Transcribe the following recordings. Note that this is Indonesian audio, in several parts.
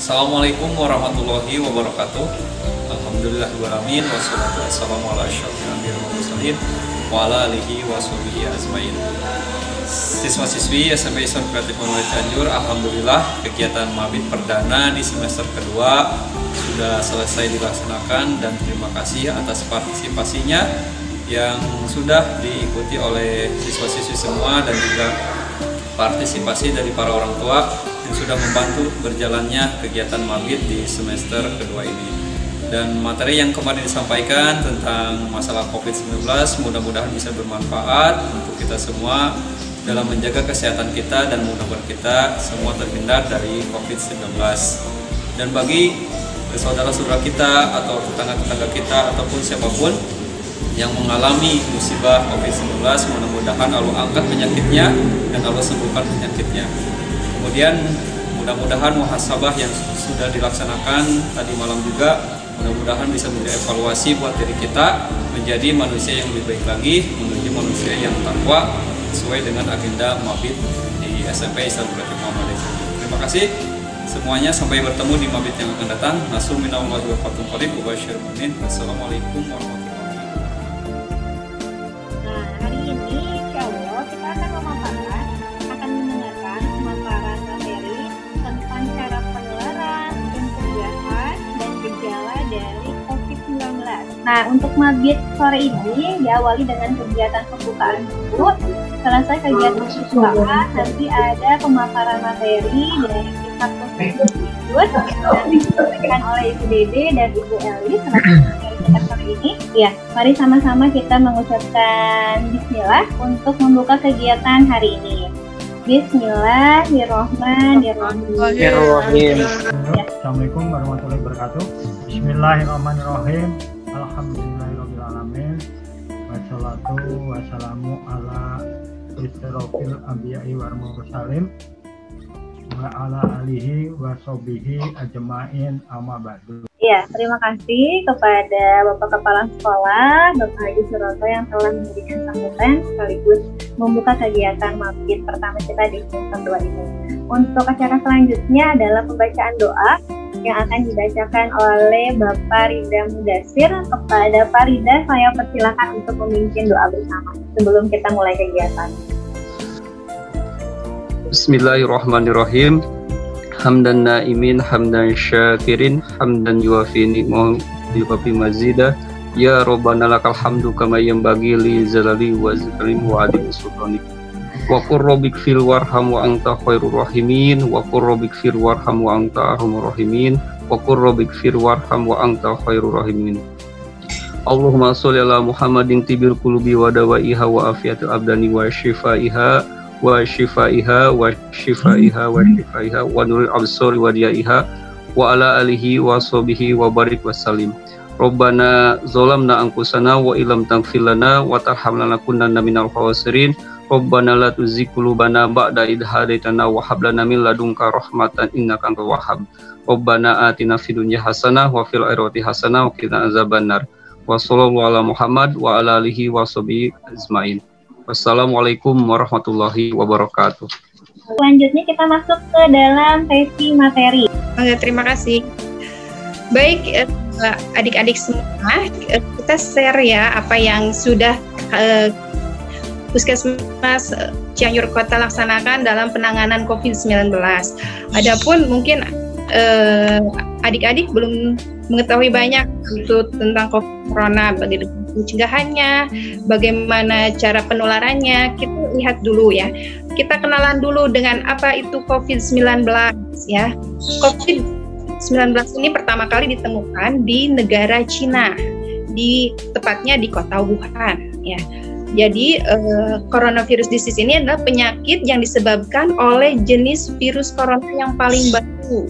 Assalamualaikum warahmatullahi wabarakatuh. Alhamdulillahirrahmanirrahim. Wassalatu wassalamu ala asyrofil anbiya'i wal mursalin wa ala alihi washabihi ajmain. Siswa-siswi SMP Islam Kreatif Muhammadiyah Cianjur, alhamdulillah kegiatan mabit perdana di semester kedua sudah selesai dilaksanakan, dan terima kasih atas partisipasinya yang sudah diikuti oleh siswa-siswi semua, dan juga partisipasi dari para orang tua yang sudah membantu berjalannya kegiatan mabit di semester kedua ini. Dan materi yang kemarin disampaikan tentang masalah COVID-19 mudah-mudahan bisa bermanfaat untuk kita semua dalam menjaga kesehatan kita, dan mudah-mudahan kita semua terhindar dari COVID-19. Dan bagi saudara-saudara kita atau tetangga-tetangga kita ataupun siapapun yang mengalami musibah COVID-19, mudah-mudahan Allah angkat penyakitnya dan Allah sembuhkan penyakitnya. Kemudian mudah-mudahan muhasabah yang sudah dilaksanakan tadi malam juga mudah-mudahan bisa menjadi evaluasi buat diri kita menjadi manusia yang lebih baik lagi, menuju manusia yang takwa sesuai dengan agenda mabit di SMP Islam Kreatif Muhammadiyah. Terima kasih semuanya, sampai bertemu di mabit yang akan datang. Nasrul minallahi wa fathun qarib wa basyiril mu'minin. Wassalamualaikum warahmatullahi wabarakatuh. Nah, hari ini insya Allah kita akan mendengarkan pemaparan materi tentang cara penularan, pencegahan, dan gejala dari COVID-19. Nah, untuk mabit sore ini diawali dengan kegiatan pembukaan buku. Selesai kegiatan pembukaan, nanti ada pemaparan materi dari kitab COVID-19 yang disampaikan oleh Ibu Dede dan Ibu Eli selaku materi kita sore ini. Ya, mari sama-sama kita mengucapkan bismillah untuk membuka kegiatan hari ini. Bismillahirrahmanirrahim. Assalamualaikum warahmatullahi wabarakatuh. Bismillahirrahmanirrahim. Alhamdulillahirabbil alamin. Wassalatu wassalamu ala asyrofil anbiya'i wal mursalin wa ala alihi wa sahbihi ajmain, amma ba'du. Ya, terima kasih kepada Bapak Kepala Sekolah, Bapak Haji Suroto yang telah memberikan sambutan sekaligus membuka kegiatan mabit pertama kita di semester 2 ini. Untuk acara selanjutnya adalah pembacaan doa yang akan dibacakan oleh Bapak Rida Mudasir. Kepada Pak Rida, saya persilakan untuk memimpin doa bersama sebelum kita mulai kegiatan. Bismillahirrahmanirrahim. Hamdan na'imin, hamdan syakirin, hamdan yuafi ni'mahu yukafi mazidah. Ya Rabbana lakal hamdu kama yanbaghi li jalali wa zikrim wa adil sultanik. Wa qur rabbik fil warham wa anta khairur rahimin. Wa qur rabbik fil warham wa anta arhamur rahimin. Wa qur rabbik fil warham wa anta khairur rahimin. Allahumma sholli ala Muhammadin tibil qulubi wa dawaiha wa afiatil abdani wa shifaiha wa shifaiha wa shifaiha wa shifaiha wa nuril absari wa diyaiha wa ala alihi wa sahbihi wa barik wa salim. Rabbana zolamna anfusana wa illam taghfir lana wa tarhamna lanakunanna minal khasirin. Rabbana la tuzigh qulubana ba'da idh hadaitana wa hab lana min ladunka rahmatan innaka antal wahhab. Rabbana atina fid dunya hasanah wa fil akhirati hasanah wa qina azabannar. Wa sallallahu ala Muhammad wa ala alihi wa sahbihi ajmain. Wassalamualaikum warahmatullahi wabarakatuh. Selanjutnya kita masuk ke dalam sesi materi. Oke, terima kasih. Baik, adik-adik semua, kita share ya apa yang sudah Puskesmas Cianjur Kota laksanakan dalam penanganan COVID-19. Adapun mungkin adik-adik belum mengetahui banyak itu tentang corona, bagaimana pencegahannya, bagaimana cara penularannya. Kita lihat dulu ya. Kita kenalan dulu dengan apa itu COVID-19 ya. COVID-19 ini pertama kali ditemukan di negara Cina, tepatnya di kota Wuhan ya. Jadi coronavirus disease ini adalah penyakit yang disebabkan oleh jenis virus corona yang paling baru.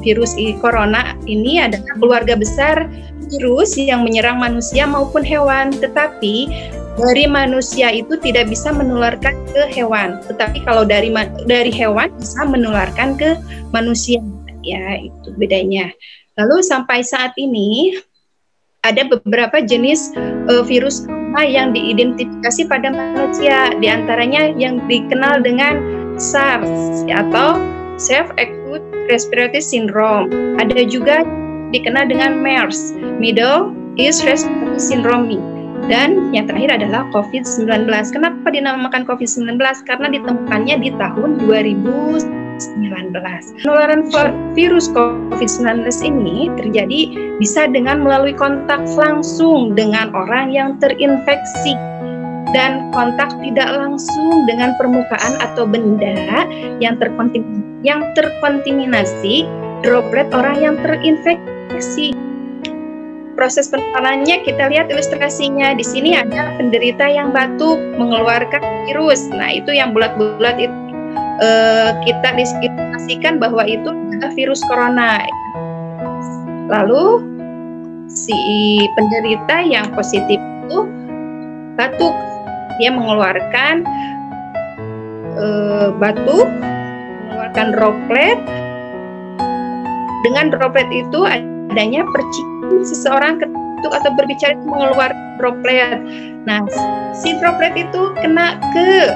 Virus corona ini adalah keluarga besar virus yang menyerang manusia maupun hewan, tetapi dari manusia itu tidak bisa menularkan ke hewan, tetapi kalau dari hewan bisa menularkan ke manusia, ya itu bedanya. Lalu sampai saat ini ada beberapa jenis virus corona yang diidentifikasi pada manusia, diantaranya yang dikenal dengan SARS atau Self Acute Respiratory Syndrome. Ada juga dikenal dengan MERS, Middle East Respiratory Syndrome. Dan yang terakhir adalah COVID-19. Kenapa dinamakan COVID-19? Karena ditemukannya di tahun 2019. Penularan virus COVID-19 ini terjadi bisa dengan melalui kontak langsung dengan orang yang terinfeksi dan kontak tidak langsung dengan permukaan atau benda yang terkontaminasi droplet orang yang terinfeksi. Proses penularannya kita lihat ilustrasinya. Di sini ada penderita yang batuk mengeluarkan virus. Nah, itu yang bulat-bulat itu kita diskusikan bahwa itu adalah virus corona. Lalu si penderita yang positif itu batuk, dia mengeluarkan batuk, mengeluarkan droplet. Dengan droplet itu adanya percikan seseorang ketuk atau berbicara itu mengeluarkan droplet. Nah, si droplet itu kena ke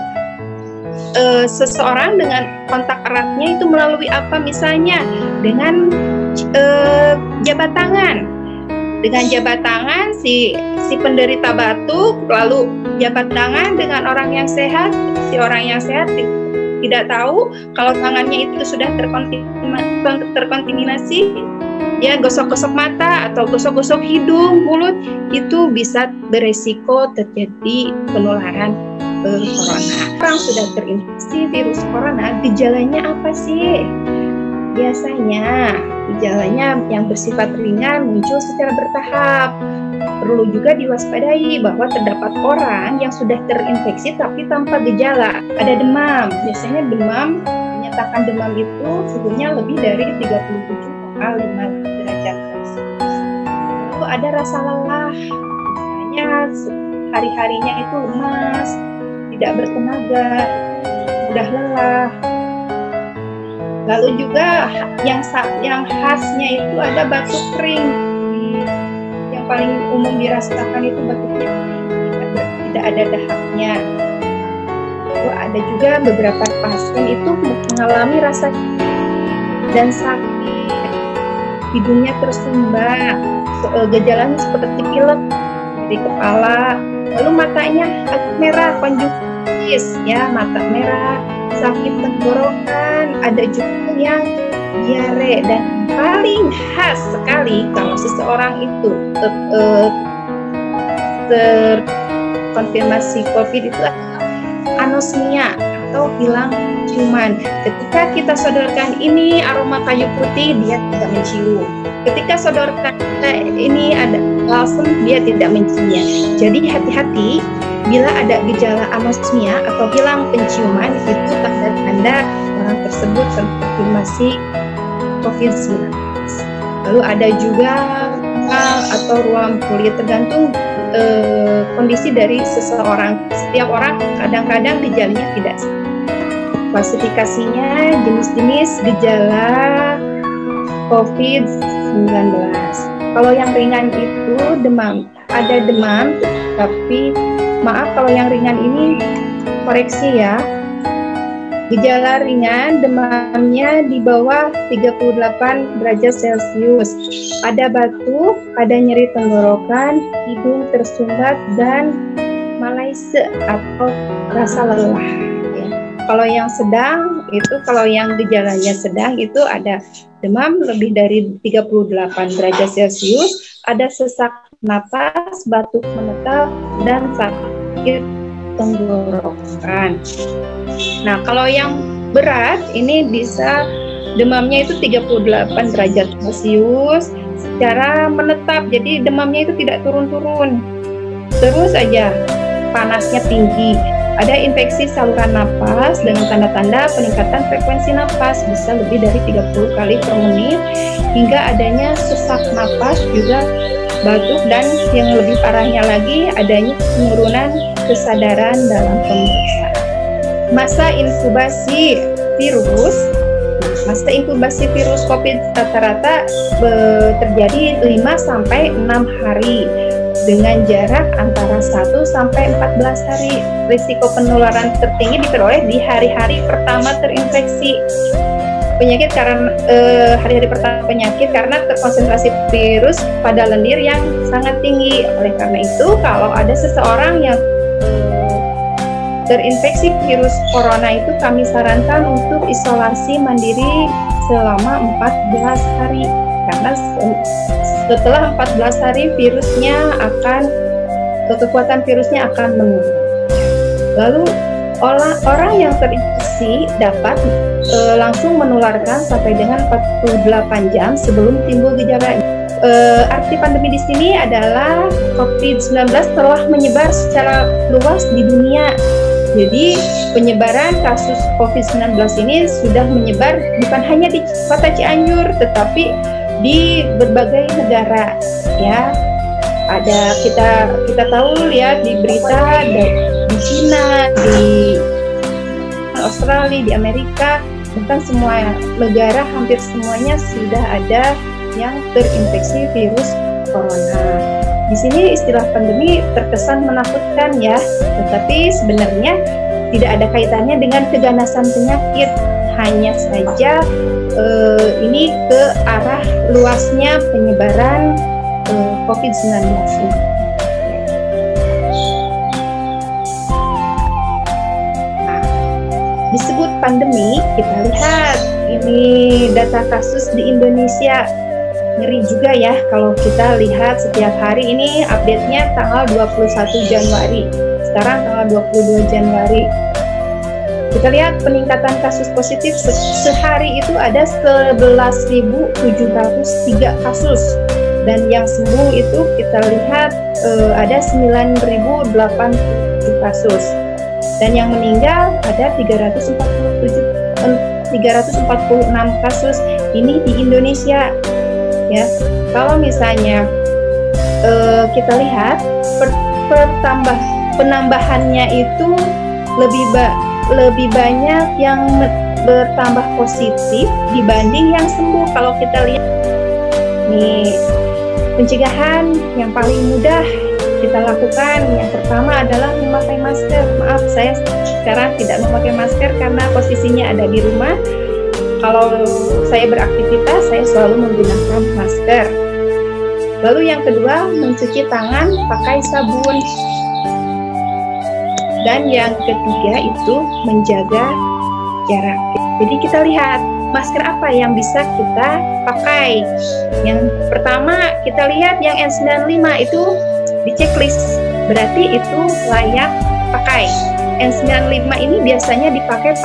seseorang dengan kontak eratnya itu melalui apa? Misalnya dengan jabat tangan. Dengan jabat tangan si penderita batuk, lalu jabat tangan dengan orang yang sehat. Si orang yang sehat tidak tahu kalau tangannya itu sudah terkontaminasi. Ya, gosok-gosok mata atau gosok-gosok hidung, mulut, itu bisa beresiko terjadi penularan corona. Orang sudah terinfeksi virus corona, gejalanya apa sih? Biasanya gejalanya yang bersifat ringan muncul secara bertahap. Perlu juga diwaspadai bahwa terdapat orang yang sudah terinfeksi tapi tanpa gejala. Ada demam, biasanya demam, menyatakan demam itu suhunya lebih dari 37,5 derajat Celcius. Lalu ada rasa lelah, misalnya hari-harinya itu lemas, tidak bertenaga, mudah lelah. Lalu juga yang khasnya itu ada batuk kering. Yang paling umum dirasakan itu batuknya tidak ada dahaknya. Lalu ada juga beberapa pasien itu mengalami rasa dan sakit, hidungnya tersumbat, gejalanya seperti pilek di kepala, lalu matanya merah, konjungtivitis, ya, mata merah, sakit tenggorokan, ada juga yang diare, dan paling khas sekali kalau seseorang itu terkonfirmasi COVID itu adalah anosmia atau hilang ciuman. Ketika kita sodorkan ini aroma kayu putih, dia tidak mencium. Ketika sodorkan ini ada balsam, dia tidak menciumnya. Jadi hati-hati bila ada gejala anosmia atau hilang penciuman, itu tanda-tanda orang tersebut terkonfirmasi COVID-19. Lalu ada juga atau ruam kulit, tergantung kondisi dari seseorang. Setiap orang kadang-kadang gejalanya tidak sama. Klasifikasinya jenis-jenis gejala COVID-19. Kalau yang ringan itu demam, ada demam, tapi maaf kalau yang ringan ini koreksi ya. Gejala ringan, demamnya di bawah 38 derajat Celcius. Ada batuk, ada nyeri tenggorokan, hidung tersumbat, dan malaise atau rasa lelah. Ya. Kalau yang sedang, itu kalau yang gejalanya sedang itu ada demam lebih dari 38 derajat Celcius, ada sesak napas, batuk menetap, dan sakit tenggorokan. Nah, kalau yang berat ini bisa demamnya itu 38 derajat Celcius secara menetap, jadi demamnya itu tidak turun-turun, terus aja panasnya tinggi, ada infeksi saluran napas dengan tanda-tanda peningkatan frekuensi napas bisa lebih dari 30 kali per menit, hingga adanya sesak napas, juga batuk, dan yang lebih parahnya lagi adanya penurunan kesadaran dalam pemeriksaan. Masa inkubasi virus COVID rata-rata terjadi 5-6 hari dengan jarak antara 1-14 hari. Risiko penularan tertinggi diperoleh di hari-hari pertama terinfeksi. penyakit karena hari-hari pertama penyakit karena terkonsentrasi virus pada lendir yang sangat tinggi. Oleh karena itu, kalau ada seseorang yang terinfeksi virus corona itu kami sarankan untuk isolasi mandiri selama 14 hari. Karena setelah 14 hari kekuatan virusnya akan menurun. Lalu orang yang terinfeksi dapat langsung menularkan sampai dengan 48 jam sebelum timbul gejala. Arti pandemi di sini adalah COVID-19 telah menyebar secara luas di dunia. Jadi penyebaran kasus COVID-19 ini sudah menyebar bukan hanya di kota Cianjur, tetapi di berbagai negara. Ya, ada kita tahu lihat di berita di Cina, di Australia, di Amerika, bahkan semua negara hampir semuanya sudah ada yang terinfeksi virus corona. Di sini istilah pandemi terkesan menakutkan ya, tetapi sebenarnya tidak ada kaitannya dengan keganasan penyakit, hanya saja ini ke arah luasnya penyebaran COVID-19 ini. Nah, disebut pandemi, kita lihat ini data kasus di Indonesia. Ngeri juga ya kalau kita lihat setiap hari ini update-nya tanggal 21 Januari. Sekarang tanggal 22 Januari. Kita lihat peningkatan kasus positif sehari itu ada 11.703 kasus. Dan yang sembuh itu kita lihat ada 9.087 kasus. Dan yang meninggal ada 346 kasus. Ini di Indonesia. Ya, kalau misalnya kita lihat penambahannya itu lebih banyak yang bertambah positif dibanding yang sembuh. Kalau kita lihat nih, pencegahan yang paling mudah kita lakukan yang pertama adalah memakai masker. Maaf, saya sekarang tidak memakai masker karena posisinya ada di rumah. Kalau saya beraktivitas, saya selalu menggunakan masker. Lalu yang kedua, mencuci tangan pakai sabun. Dan yang ketiga itu menjaga jarak. Jadi kita lihat masker apa yang bisa kita pakai. Yang pertama kita lihat yang N95 itu di checklist, berarti itu layak pakai. N95 ini biasanya dipakai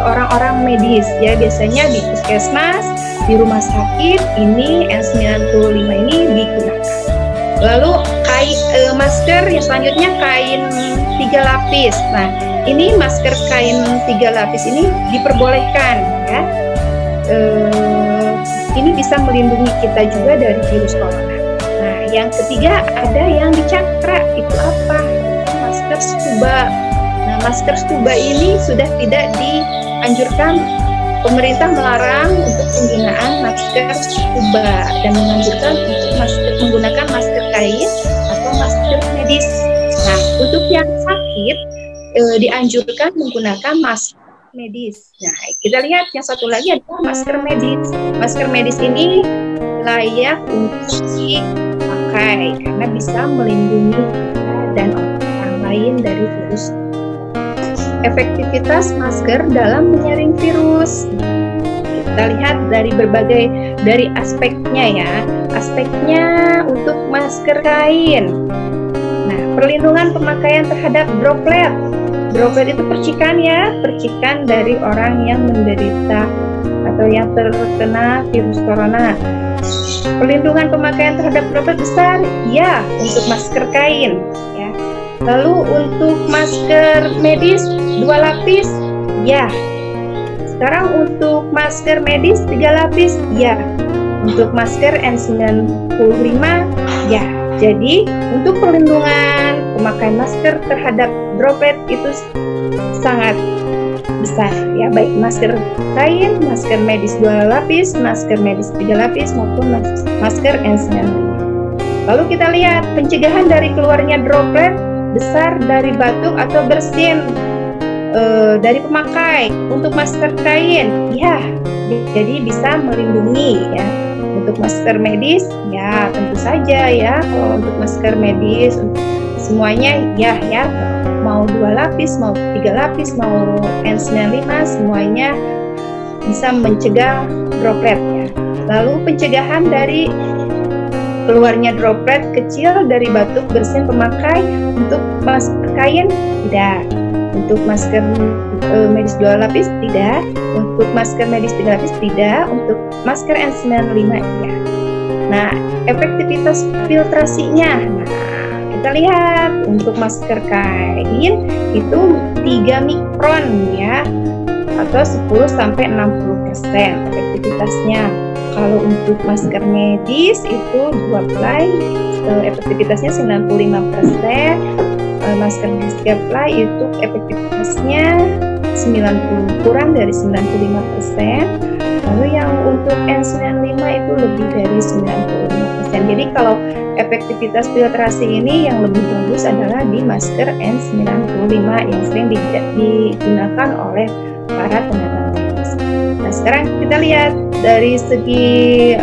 orang-orang medis ya, biasanya di puskesmas, di rumah sakit ini N95 ini digunakan. Lalu masker yang selanjutnya kain 3 lapis. Nah, ini masker kain 3 lapis ini diperbolehkan ya. Ini bisa melindungi kita juga dari virus corona. Nah, yang ketiga ada yang dicakra. Itu apa? Masker scuba. Nah, masker scuba ini sudah tidak dianjurkan. Pemerintah melarang untuk penggunaan masker scuba dan menganjurkan untuk menggunakan masker kain atau masker medis. Nah, untuk yang sakit dianjurkan menggunakan masker medis. Nah, kita lihat yang satu lagi adalah masker medis. Masker medis ini layak untuk dipakai karena bisa melindungi kita dan orang lain dari virus. Efektivitas masker dalam menyaring virus. Kita lihat dari aspeknya ya. Aspeknya untuk masker kain. Nah, perlindungan pemakaian terhadap droplet. Droplet itu percikan ya, percikan dari orang yang menderita atau yang terkena virus corona. Perlindungan pemakaian terhadap droplet besar, ya, untuk masker kain ya. Lalu untuk masker medis 2 lapis, ya. Sekarang untuk masker medis 3 lapis, ya. Untuk masker N95, ya. Jadi untuk perlindungan pemakaian masker terhadap droplet itu sangat besar ya, baik masker kain, masker medis 2 lapis, masker medis 3 lapis maupun masker N95. Lalu kita lihat pencegahan dari keluarnya droplet besar dari batuk atau bersin. dari pemakai. Untuk masker kain, ya, jadi bisa melindungi ya. Untuk masker medis, ya tentu saja ya. Kalau untuk masker medis, semuanya ya, mau 2 lapis, mau 3 lapis, mau N95, semuanya bisa mencegah droplet ya. Lalu pencegahan dari keluarnya droplet kecil dari batuk bersin pemakai. Untuk masker kain tidak, untuk masker medis 2 lapis tidak, untuk masker medis 3 lapis tidak, untuk masker N95 ya. Nah, efektivitas filtrasinya, kita lihat untuk masker kain itu 3 mikron ya, atau 10-60% efektivitasnya. Kalau untuk masker medis itu 2 ply, efektivitasnya 95%, masker medis 3 ply itu efektivitasnya 90, kurang dari 95%. Lalu yang untuk N95 itu lebih dari 95%. Jadi kalau efektivitas filtrasi ini yang lebih bagus adalah di masker N95 yang sering digunakan oleh para tenaga medis. Nah, sekarang kita lihat dari segi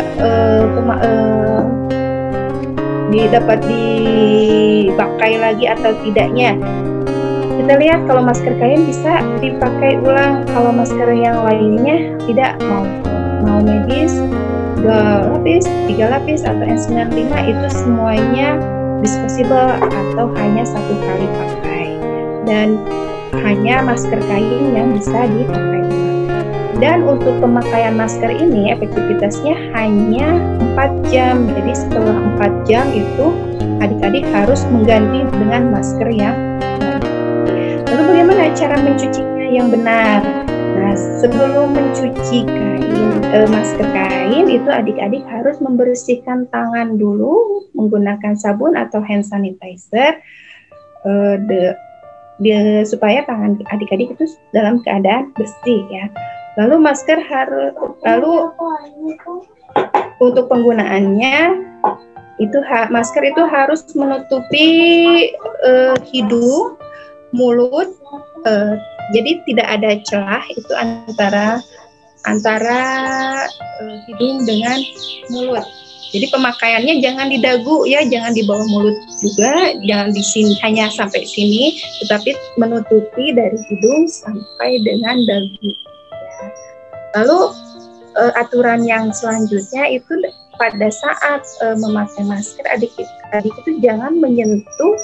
dapat dipakai lagi atau tidaknya. Kita lihat kalau masker kain bisa dipakai ulang, kalau masker yang lainnya tidak, mau medis 2 lapis, 3 lapis atau N95 itu semuanya disposable atau hanya 1 kali pakai, dan hanya masker kain yang bisa dipakai ulang. Dan untuk pemakaian masker ini efektivitasnya hanya 4 jam. Jadi setelah 4 jam itu adik-adik harus mengganti dengan masker yang baru. Lalu bagaimana cara mencucinya yang benar? Nah, sebelum mencuci masker kain itu adik-adik harus membersihkan tangan dulu menggunakan sabun atau hand sanitizer supaya tangan adik-adik itu dalam keadaan bersih ya. Lalu untuk penggunaannya itu masker itu harus menutupi hidung, mulut, jadi tidak ada celah itu antara hidung dengan mulut. Jadi pemakaiannya jangan di dagu ya, jangan di bawah mulut juga, jangan di sini hanya sampai sini, tetapi menutupi dari hidung sampai dengan dagu. Lalu aturan yang selanjutnya itu pada saat memakai masker adik itu jangan menyentuh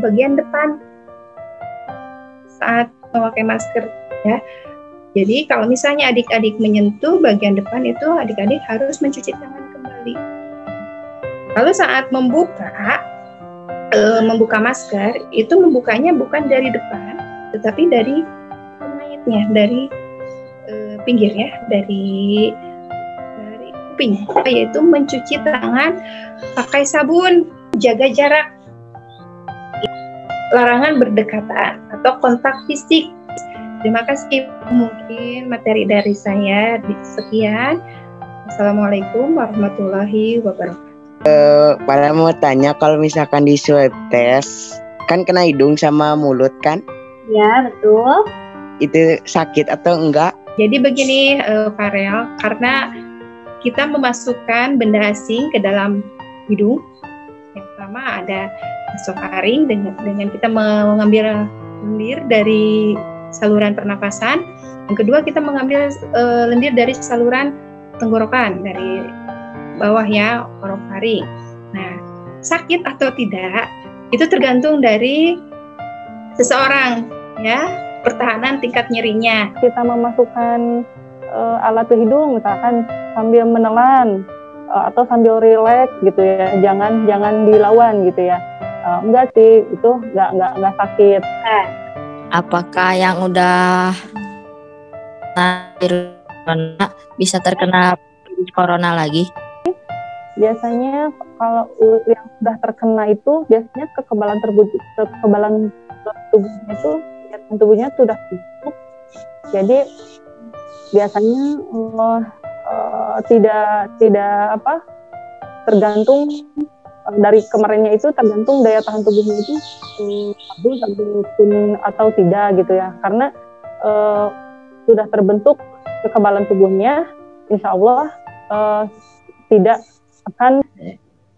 bagian depan saat memakai masker ya. Jadi kalau misalnya adik-adik menyentuh bagian depan itu adik-adik harus mencuci tangan kembali. Lalu saat membuka masker itu membukanya bukan dari depan tetapi dari pengaitnya, dari pinggir ya, dari kuping, yaitu mencuci tangan pakai sabun, jaga jarak, larangan berdekatan atau kontak fisik. Terima kasih, mungkin materi dari saya sekian. Assalamualaikum warahmatullahi wabarakatuh. Pada mau tanya, kalau misalkan di swab test kan kena hidung sama mulut kan? Ya, betul. Itu sakit atau enggak? Jadi begini Farel, karena kita memasukkan benda asing ke dalam hidung, yang pertama ada nasofaring dengan kita mengambil lendir dari saluran pernafasan, yang kedua kita mengambil lendir dari saluran tenggorokan dari bawah ya, orofaring. Nah, sakit atau tidak itu tergantung dari seseorang ya, pertahanan tingkat nyerinya. Kita memasukkan alat ke hidung misalkan sambil menelan atau sambil rileks gitu ya, jangan dilawan gitu ya. Enggak sih, itu enggak sakit. Apakah yang udah virus corona bisa terkena virus corona lagi? Biasanya kalau yang sudah terkena itu biasanya kekebalan tubuhnya sudah cukup. Jadi biasanya tidak tergantung dari kemarinnya, itu tergantung daya tahan tubuhnya itu bagus atau tidak gitu ya. Karena sudah terbentuk kekebalan tubuhnya, insya Allah tidak akan.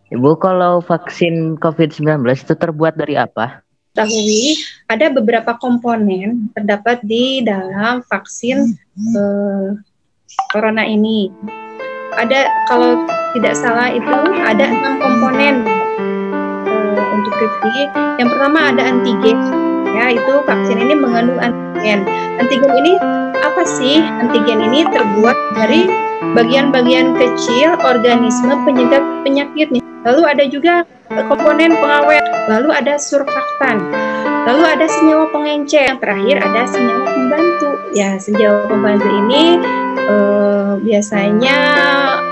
Ibu, kalau vaksin COVID-19 itu terbuat dari apa? Ketahui ada beberapa komponen terdapat di dalam vaksin corona ini. Ada, kalau tidak salah itu ada 6 komponen untuk Rifki. Yang pertama ada antigen, ya, itu vaksin ini mengandung antigen. Antigen ini apa sih? Antigen ini terbuat dari bagian-bagian kecil organisme penyebab penyakit nih. Lalu ada juga komponen pengawet, lalu ada surfaktan, lalu ada senyawa pengencer, yang terakhir ada senyawa pembantu. Ya, senyawa pembantu ini biasanya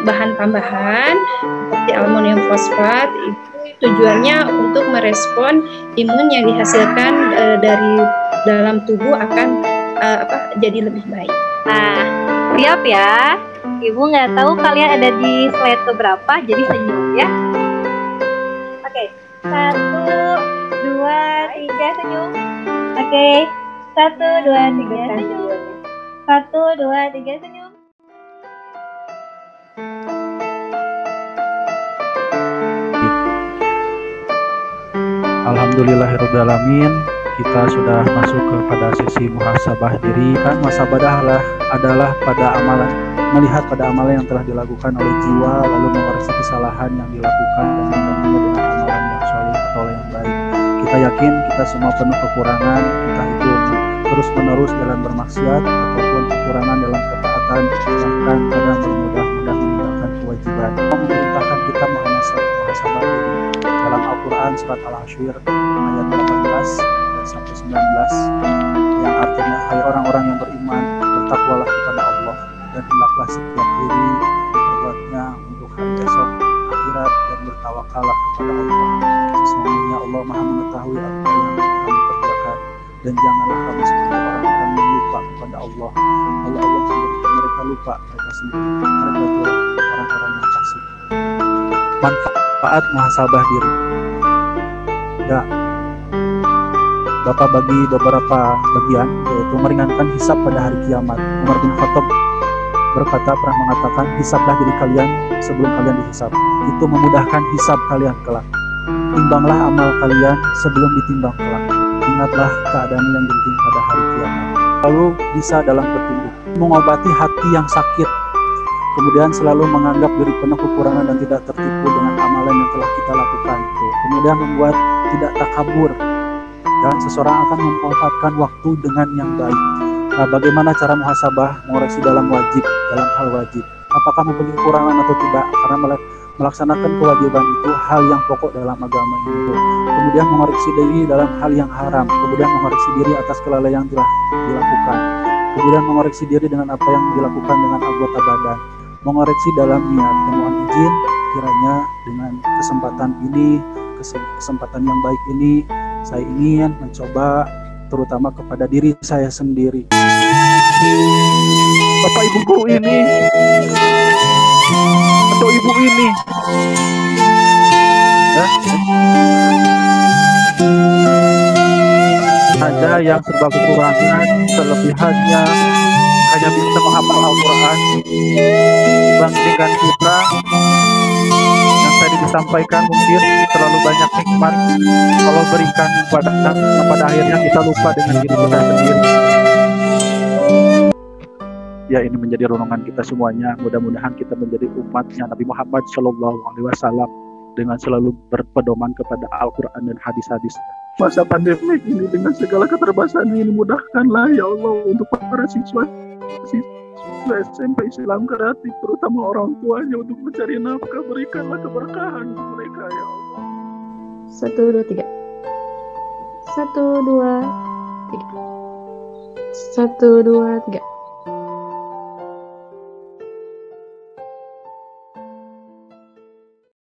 bahan tambahan seperti aluminium fosfat, itu tujuannya untuk merespon imun yang dihasilkan dari dalam tubuh akan jadi lebih baik. Nah, siap ya. Ibu nggak tahu kalian ada di slide keberapa, jadi senyum ya. Oke, 1, 2, 3 senyum. Oke, 1, 2, 3 senyum. 1, 2, 3 senyum. Alhamdulillahirrahmanirrahim. Kita sudah masuk kepada sesi muhasabah diri. Kan muhasabah adalah pada amalan, melihat pada amalan yang telah dilakukan oleh jiwa, lalu mengoreksi kesalahan yang dilakukan dan menggantinya dengan amalan yang soleh atau yang baik. Kita yakin kita semua penuh kekurangan, entah itu terus menerus dalam bermaksiat ataupun kekurangan dalam ketaatan, bahkan kadang bermudah-mudah meninggalkan kewajiban. Allah memerintahkan kita muhasabah diri dalam Al-Quran surat Al-Hasyr ayat 18 sampai 19, yang artinya, hai orang-orang yang beriman, bertakwalah kepada Allah dan hendaklah setiap diri berbuatnya untuk hari esok akhirat dan bertawakallah kepada Allah. Sesungguhnya Allah Maha mengetahui apa yang kamu kerjakan, dan janganlah kamu seperti orang-orang yang lupa kepada Allah. Allah menjadikan mereka lupa mereka sendiri. Mereka itulah orang-orang yang fasik. Manfaat muhasabah diri. Ya, Bapak bagi beberapa bagian, yaitu meringankan hisab pada hari kiamat. Umar bin Khattab pernah mengatakan, hisablah diri kalian sebelum kalian dihisab. Itu memudahkan hisab kalian kelak. Timbanglah amal kalian sebelum ditimbang kelak. Ingatlah keadaan yang genting pada hari kiamat. Lalu bisa dalam petunjuk, mengobati hati yang sakit. Kemudian selalu menganggap diri penuh kekurangan dan tidak tertipu dengan amalan yang telah kita lakukan. Kemudian membuat tidak takabur. Dan seseorang akan memanfaatkan waktu dengan yang baik. Nah, bagaimana cara muhasabah, mengoreksi dalam hal wajib? Apakah mempunyai kekurangan atau tidak? Karena melaksanakan kewajiban itu hal yang pokok dalam agama ini. Kemudian mengoreksi diri dalam hal yang haram. Kemudian mengoreksi diri atas kelalaian yang telah dilakukan. Kemudian mengoreksi diri dengan apa yang dilakukan dengan anggota badan. Mengoreksi dalam niat. Mohon izin kiranya dengan kesempatan ini, kesempatan yang baik ini, saya ingin mencoba terutama kepada diri saya sendiri. Bapak ibu guru ini atau ibu ini ya, ada yang serba kekurangan, kelebihannya hanya bisa menghafal Al-Quran. Dibandingkan kita yang tadi disampaikan mungkin terlalu banyak nikmat Allah berikan pada akhirnya kita lupa dengan diri kita sendiri. Ya, ini menjadi renungan kita semuanya. Mudah-mudahan kita menjadi umatnya Nabi Muhammad SAW dengan selalu berpedoman kepada Al-Quran dan hadis-hadis. Masa pandemi ini dengan segala keterbatasan ini, mudahkanlah ya Allah untuk para siswa SMP Islam Kreatif, terutama orang tuanya untuk mencari nafkah. Berikanlah keberkahan untuk mereka ya Allah. 1, 2, 3. 1, 2, 3. 1, 2, 3.